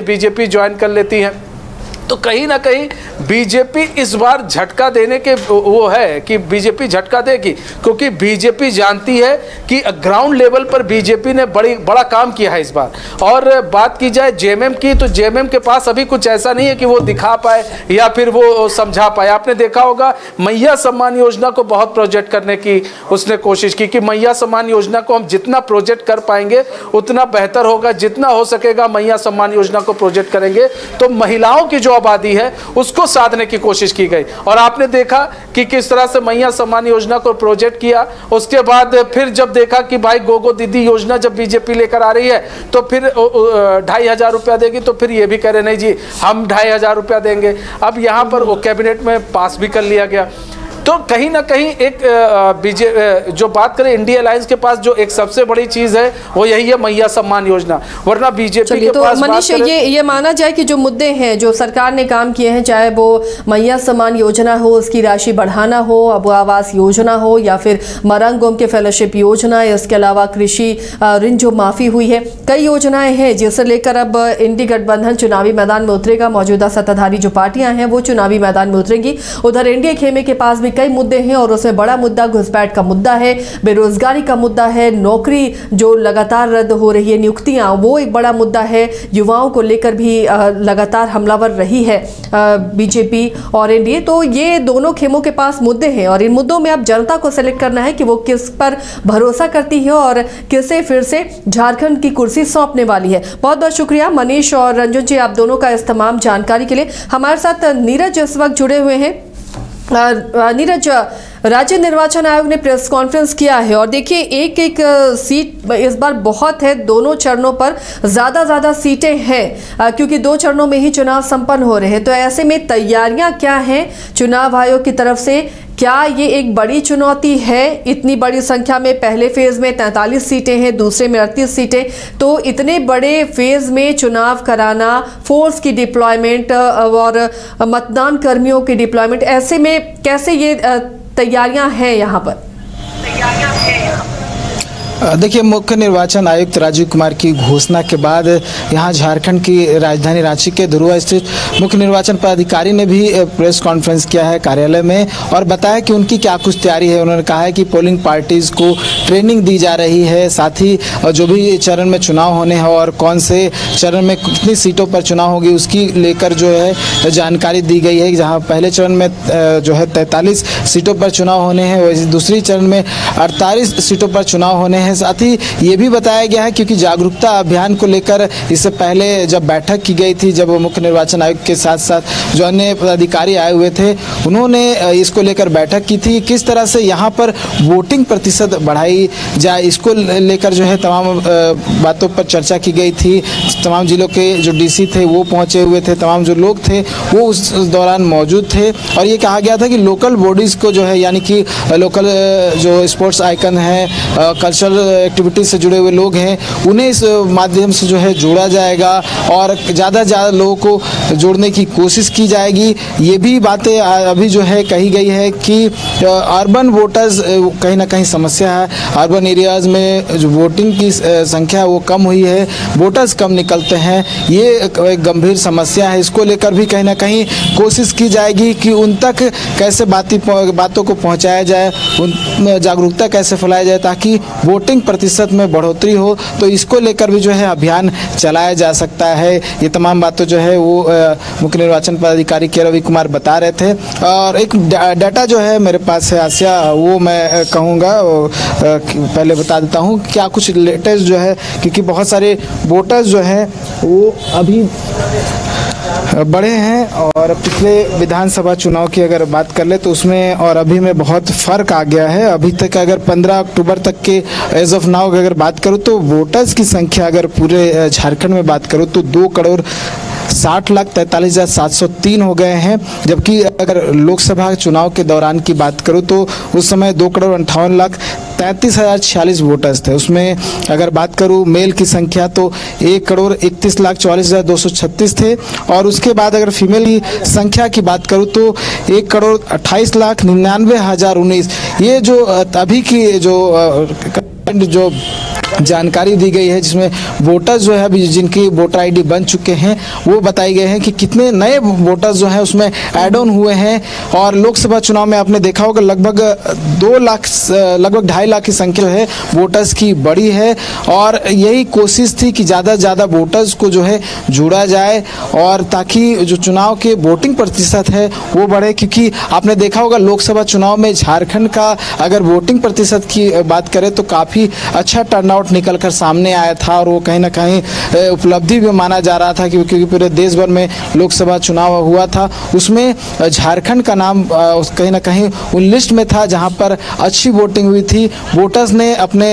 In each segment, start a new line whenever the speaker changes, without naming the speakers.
BJP join कर लेती है। तो कहीं ना कहीं बीजेपी इस बार झटका देने के वो है कि बीजेपी झटका देगी, क्योंकि बीजेपी जानती है कि ग्राउंड लेवल पर बीजेपी ने बड़ा काम किया है इस बार। और बात की जाए जेएमएम की, तो जेएमएम के पास अभी कुछ ऐसा नहीं है कि वो दिखा पाए या फिर वो समझा पाए। आपने देखा होगा मैया सम्मान योजना को बहुत प्रोजेक्ट करने की उसने कोशिश की कि मैया सम्मान योजना को हम जितना प्रोजेक्ट कर पाएंगे उतना बेहतर होगा, जितना हो सकेगा मैया सम्मान योजना को प्रोजेक्ट करेंगे। तो महिलाओं की जो आबादी है उसको साधने की कोशिश की गई, और आपने देखा कि किस तरह से मैया सम्मान योजना को प्रोजेक्ट किया। उसके बाद फिर जब देखा कि भाई गोगो दीदी योजना जब बीजेपी लेकर आ रही है तो फिर 2500 रुपया देगी, तो फिर ये भी कह रहे नहीं जी हम 2500 रुपया देंगे। अब यहाँ पर वो कैबिनेट में पास भी कर लिया गया। तो कहीं ना कहीं एक जो बात करें इंडिया अलायंस के पास जो एक सबसे बड़ी चीज है वो यही है मैया सम्मान योजना, वरना बीजेपी के पास
मनीष ये माना जाए कि जो मुद्दे हैं जो सरकार ने काम किए हैं, चाहे वो मैया सम्मान योजना हो, उसकी राशि बढ़ाना हो, अब आवास योजना हो, या फिर मरंग गोम के फेलोशिप योजना, इसके अलावा कृषि ऋण जो माफी हुई है, कई योजनाएं हैं जिसे लेकर अब इंडी गठबंधन चुनावी मैदान में उतरेगा। मौजूदा सत्ताधारी जो पार्टियां हैं वो चुनावी मैदान में उतरेंगी। उधर एनडीए खेमे के पास भी कई मुद्दे हैं और उसमें बड़ा मुद्दा घुसपैठ का मुद्दा है, बेरोजगारी का मुद्दा है, नौकरी जो लगातार रद्द हो रही है, नियुक्तियां वो एक बड़ा मुद्दा है, युवाओं को लेकर भी लगातार हमलावर रही है बीजेपी और एनडीए। तो ये दोनों खेमों के पास मुद्दे हैं और इन मुद्दों में अब जनता को सेलेक्ट करना है कि वो किस पर भरोसा करती है और किसे फिर से झारखंड की कुर्सी सौंपने वाली है। बहुत बहुत शुक्रिया मनीष और रंजन जी, आप दोनों का इस तमाम जानकारी के लिए। हमारे साथ नीरज इस वक्त जुड़े हुए हैं। नीरज, राज्य निर्वाचन आयोग ने प्रेस कॉन्फ्रेंस किया है और देखिए एक एक सीट इस बार बहुत है, दोनों चरणों पर ज्यादा सीटें हैं क्योंकि 2 चरणों में ही चुनाव संपन्न हो रहे हैं। तो ऐसे में तैयारियां क्या हैं चुनाव आयोग की तरफ से? क्या ये एक बड़ी चुनौती है? इतनी बड़ी संख्या में, पहले फेज में 43 सीटें हैं, दूसरे में 38 सीटें, तो इतने बड़े फेज में चुनाव कराना, फोर्स की डिप्लॉयमेंट और मतदान कर्मियों की डिप्लॉयमेंट, ऐसे में कैसे ये तैयारियां हैं यहाँ पर?
देखिए, मुख्य निर्वाचन आयुक्त राजीव कुमार की घोषणा के बाद यहाँ झारखंड की राजधानी रांची के धुरुआ स्थित मुख्य निर्वाचन पदाधिकारी ने भी प्रेस कॉन्फ्रेंस किया है कार्यालय में और बताया कि उनकी क्या कुछ तैयारी है। उन्होंने कहा है कि पोलिंग पार्टीज को ट्रेनिंग दी जा रही है, साथ ही जो भी चरण में चुनाव होने हैं और कौन से चरण में कितनी सीटों पर चुनाव होगी उसकी लेकर जो है जानकारी दी गई है। जहाँ पहले चरण में जो है 43 सीटों पर चुनाव होने हैं, वैसे दूसरी चरण में 48 सीटों पर चुनाव होने हैं। साथ ही ये भी बताया गया है क्योंकि जागरूकता अभियान को लेकर इससे पहले जब बैठक की गई थी, जब मुख्य निर्वाचन आयुक्त के साथ साथ जो अन्य पदाधिकारी आए हुए थे उन्होंने इसको लेकर बैठक की थी, किस तरह से यहाँ पर वोटिंग प्रतिशत बढ़ाई जाए, इसको लेकर जो है तमाम बातों पर चर्चा की गई थी। तमाम जिलों के जो डीसी थे वो पहुँचे हुए थे, तमाम जो लोग थे वो उस दौरान मौजूद थे और ये कहा गया था कि लोकल बॉडीज़ को जो है, यानी कि लोकल जो स्पोर्ट्स आइकन है, कल्चरल एक्टिविटीज से जुड़े हुए लोग हैं, उन्हें इस माध्यम से जो है जोड़ा जाएगा और ज़्यादा से ज़्यादा लोगों को जोड़ने की कोशिश की जाएगी। ये भी बातें अभी जो है कही गई है कि अर्बन वोटर्स कहीं ना कहीं समस्या है, अर्बन एरियाज़ में जो वोटिंग की संख्या वो कम हुई है, वोटर्स कम निकलते हैं, ये एक गंभीर समस्या है। इसको लेकर भी कहीं ना कहीं कोशिश की जाएगी कि उन तक कैसे बातों को पहुँचाया जाए, उन जागरूकता कैसे फैलाया जाए ताकि वोटिंग प्रतिशत में बढ़ोतरी हो। तो इसको लेकर भी जो है अभियान चलाया जा सकता है। ये तमाम बातें जो है वो मुख्य निर्वाचन पदाधिकारी के रवि कुमार बता रहे थे और एक डाटा जो है मेरे पास है आसिया, वो मैं कहूँगा पहले बता देता हूँ क्या कुछ लेटेस्ट जो है, क्योंकि बहुत सारे वोटर्स जो हैं वो अभी बड़े हैं और पिछले विधानसभा चुनाव की अगर बात कर ले तो उसमें और अभी में बहुत फ़र्क आ गया है। अभी तक अगर 15 अक्टूबर तक के एज ऑफ नाउ अगर बात करूँ तो वोटर्स की संख्या अगर पूरे झारखंड में बात करूँ तो 2,60,43,703 हो गए हैं, जबकि अगर लोकसभा चुनाव के दौरान की बात करूं तो उस समय 2,58,33,046 वोटर्स थे। उसमें अगर बात करूं मेल की संख्या तो 1,31,44,236 थे और उसके बाद अगर फीमेल की संख्या की बात करूं तो 1,28,99,019। ये जो अभी की जो जो जानकारी दी गई है, जिसमें वोटर्स जो है अभी जिनकी वोटर आईडी बन चुके हैं वो बताई गए हैं कि कितने नए वोटर्स जो हैं उसमें ऐड ऑन हुए हैं। और लोकसभा चुनाव में आपने देखा होगा लगभग 2 लाख लगभग 2.5 लाख की संख्या है वोटर्स की बड़ी है। और यही कोशिश थी कि ज़्यादा से ज़्यादा वोटर्स को जो है जोड़ा जाए और ताकि जो चुनाव के वोटिंग प्रतिशत है वो बढ़े, क्योंकि आपने देखा होगा लोकसभा चुनाव में झारखंड का अगर वोटिंग प्रतिशत की बात करें तो काफ़ी अच्छा टर्नआउट निकल कर सामने आया था। और वो कहीं ना कहीं उपलब्धि भी माना जा रहा था क्योंकि पूरे देश भर में लोकसभा चुनाव हुआ था, उसमें झारखंड का नाम कहीं ना कहीं उन लिस्ट में था जहां पर अच्छी वोटिंग हुई थी। वोटर्स ने अपने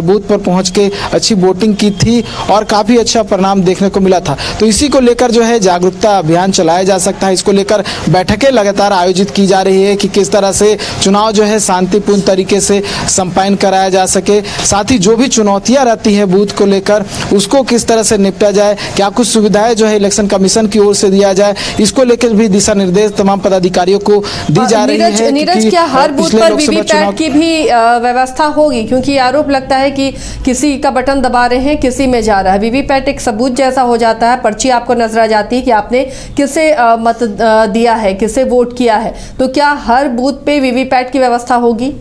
बूथ पर पहुंच के अच्छी वोटिंग की थी और काफ़ी अच्छा परिणाम देखने को मिला था। तो इसी को लेकर जो है जागरूकता अभियान चलाया जा सकता है। इसको लेकर बैठकें लगातार आयोजित की जा रही है कि किस तरह से चुनाव जो है शांतिपूर्ण तरीके से संपन्न कराया जा सके। साथ ही जो भी चुनौतियां रहती है बूथ को लेकर उसको किस तरह से निपटा जाए, क्या कुछ सुविधाएं जो है इलेक्शन कमिशन की ओर से दिया जाए, इसको लेकर भी दिशा निर्देश तमाम पदाधिकारियों को दी जा रही है।
नीरज, क्या हर बूथ पर वीवीपैट की भी व्यवस्था होगी? क्योंकि आरोप लगता है कि किसी का बटन दबा रहे हैं, किसी में जा रहा है। वीवीपैट एक सबूत जैसा हो जाता है, पर्ची आपको नजर आ जाती है कि आपने किसे मत दिया है, किसे वोट किया है। तो क्या हर बूथ पे वीवीपैट की व्यवस्था होगी?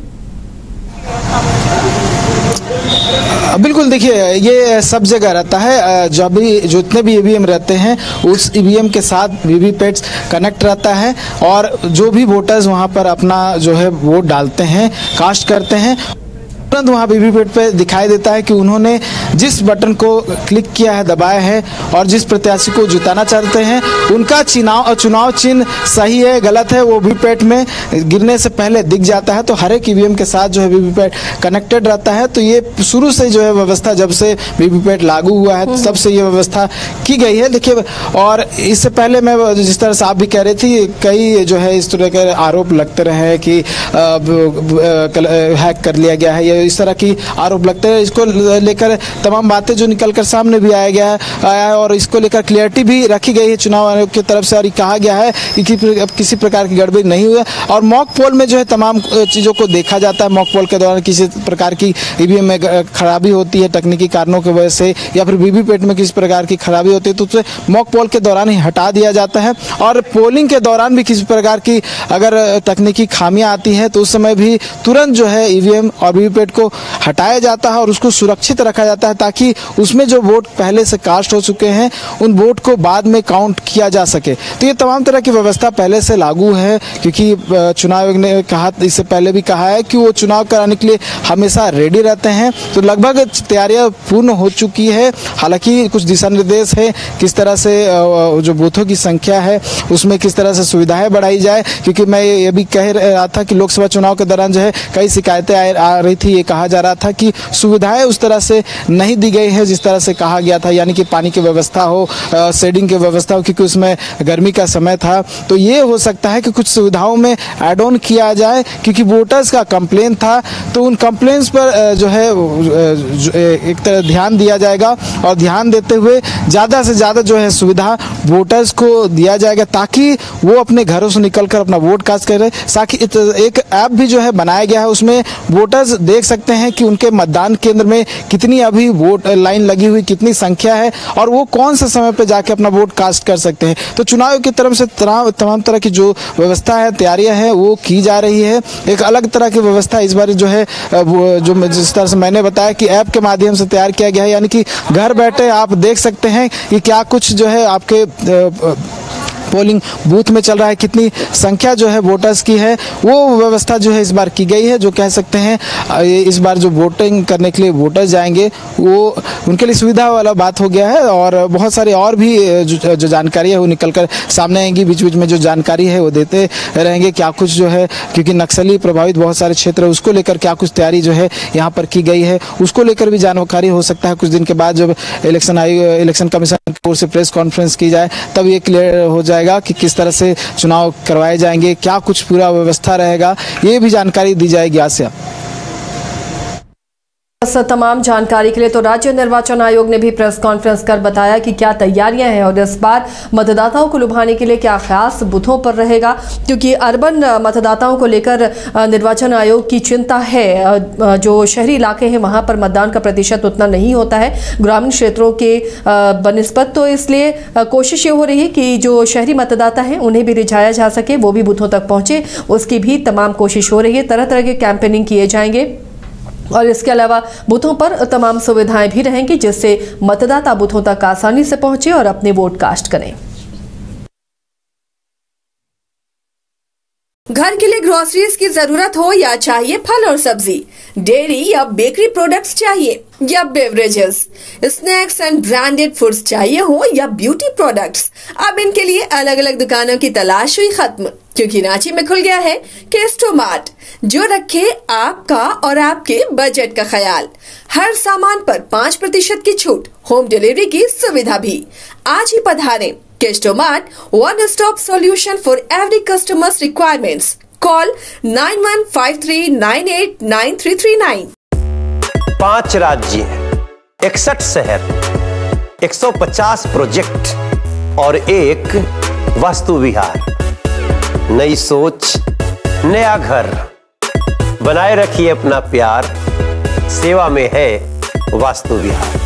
बिल्कुल, देखिए ये सब जगह रहता है। जितने भी ईवीएम रहते हैं उस ईवीएम के साथ वीवीपैट कनेक्ट रहता है और जो भी वोटर्स वहां पर अपना जो है वोट डालते हैं, कास्ट करते हैं, तुरंत वहाँ वीवीपैट पे दिखाई देता है कि उन्होंने जिस बटन को क्लिक किया है, दबाया है और जिस प्रत्याशी को जिताना चाहते हैं उनका चुनाव चिन्ह सही है गलत है वो वीवीपैट में गिरने से पहले दिख जाता है। तो हर एक ईवीएम के साथ जो है वीवीपैट कनेक्टेड रहता है। तो ये शुरू से जो है व्यवस्था, जब से वीवीपैट लागू हुआ है तब से ये व्यवस्था की गई है। देखिए, और इससे पहले मैं जिस तरह से आप भी कह रही थी, कई जो है इस तरह के आरोप लगते रहे हैं कि हैक कर लिया गया है, इस तरह की आरोप लगते हैं। इसको लेकर तमाम बातें जो निकलकर सामने भी आया है और इसको लेकर क्लियरिटी भी रखी गई है चुनाव आयोग की तरफ से और कहा गया है कि किसी प्रकार की गड़बड़ी नहीं हुई है। और मॉक पोल में जो है तमाम चीज़ों को देखा जाता है। मॉक पोल के दौरान किसी प्रकार की ईवीएम में खराबी होती है तकनीकी कारणों की वजह से या फिर वीवीपैट में किसी प्रकार की खराबी होती है तो उसे मॉक पोल के दौरान ही हटा दिया जाता है। और पोलिंग के दौरान भी किसी प्रकार की अगर तकनीकी खामियां आती हैं तो उस समय भी तुरंत जो है ईवीएम और वीवीपैट को हटाया जाता है और उसको सुरक्षित रखा जाता है ताकि उसमें जो वोट पहले से कास्ट हो चुके हैं उन वोट को बाद में काउंट किया जा सके। तो ये तमाम तरह की व्यवस्था पहले से लागू है क्योंकि चुनाव आयोग ने कहा, इससे पहले भी कहा है कि वो चुनाव कराने के लिए हमेशा रेडी रहते हैं। तो लगभग तैयारियां पूर्ण हो चुकी है। हालांकि कुछ दिशा निर्देश है किस तरह से जो बूथों की संख्या है उसमें किस तरह से सुविधाएं बढ़ाई जाए, क्योंकि मैं ये भी कह रहा था कि लोकसभा चुनाव के दौरान जो है कई शिकायतें आ रही थी। ये कहा जा रहा था कि सुविधाएं उस तरह से नहीं दी गई है जिस तरह से कहा गया था, यानी कि पानी की व्यवस्था हो, शेडिंग की व्यवस्था हो, क्योंकि उसमें गर्मी का समय था। तो ये हो सकता है कि कुछ सुविधाओं में ऐड ऑन किया जाए क्योंकि वोटर्स का कंप्लेन था। तो उन कंप्लेंट्स पर जो है एक तरह ध्यान दिया जाएगा और ध्यान देते हुए ज़्यादा से ज़्यादा जो है सुविधा वोटर्स को दिया जाएगा ताकि वो अपने घरों से निकलकर अपना वोट कास्ट करें। साथ ही एक ऐप भी जो है बनाया गया है, उसमें वोटर्स देख सकते हैं कि उनके मतदान केंद्र में कितनी अभी वोट लाइन लगी हुई, कितनी संख्या है और वो कौन से समय पे जाके अपना वोट कास्ट कर सकते हैं। तो चुनाव की तरफ से तमाम तरह की जो व्यवस्था है, तैयारियां हैं वो की जा रही है। एक अलग तरह की व्यवस्था इस बार जो है जो जिस तरह से मैंने बताया कि ऐप के माध्यम से तैयार किया गया है, यानी कि घर बैठे आप देख सकते हैं कि क्या कुछ जो है आपके पोलिंग बूथ में चल रहा है, कितनी संख्या जो है वोटर्स की है, वो व्यवस्था जो है इस बार की गई है। जो कह सकते हैं इस बार जो वोटिंग करने के लिए वोटर्स जाएंगे वो उनके लिए सुविधा वाला बात हो गया है। और बहुत सारी और भी जो जानकारी है वो निकल कर सामने आएंगी। बीच बीच में जो जानकारी है वो देते रहेंगे क्या कुछ जो है, क्योंकि नक्सली प्रभावित बहुत सारे क्षेत्र है, उसको लेकर क्या कुछ तैयारी जो है यहाँ पर की गई है उसको लेकर भी जानकारी हो सकता है कुछ दिन के बाद जब इलेक्शन कमीशन की ओर से प्रेस कॉन्फ्रेंस की जाए तब ये क्लियर हो जाएगा कि किस तरह से चुनाव करवाए जाएंगे, क्या कुछ पूरा व्यवस्था रहेगा, ये भी जानकारी दी जाएगी। आसिया।
तमाम जानकारी के लिए तो राज्य निर्वाचन आयोग ने भी प्रेस कॉन्फ्रेंस कर बताया कि क्या तैयारियां हैं और इस बार मतदाताओं को लुभाने के लिए क्या खास बूथों पर रहेगा, क्योंकि अर्बन मतदाताओं को लेकर निर्वाचन आयोग की चिंता है। जो शहरी इलाके हैं वहां पर मतदान का प्रतिशत उतना नहीं होता है ग्रामीण क्षेत्रों के बनिस्बत, तो इसलिए कोशिश ये हो रही है कि जो शहरी मतदाता हैं उन्हें भी रिझाया जा सके, वो भी बूथों तक पहुंचे, उसकी भी तमाम कोशिश हो रही है। तरह तरह के कैंपेनिंग किए जाएंगे और इसके अलावा बूथों पर तमाम सुविधाएं भी रहेंगी जिससे मतदाता बूथों तक आसानी से पहुंचे और अपने वोट कास्ट करें।
घर के लिए ग्रोसरीज की जरूरत हो या चाहिए फल और सब्जी, डेयरी या बेकरी प्रोडक्ट्स चाहिए या beverages, snacks and branded foods चाहिए हो या ब्यूटी प्रोडक्ट्स, अब इनके लिए अलग अलग दुकानों की तलाश हुई खत्म, क्योंकि रांची में खुल गया है केस्टोमार्ट, जो रखे आपका और आपके बजट का ख्याल। हर सामान पर 5% की छूट, होम डिलीवरी की सुविधा भी। आज ही पधारें Kestomart, one stop solution for every customers requirements. Call 9153989339।
5 राज्य, 61 शहर, 150 प्रोजेक्ट और एक वास्तु विहार। नई सोच, नया घर, बनाए रखिए अपना प्यार, सेवा में है वास्तु विहार।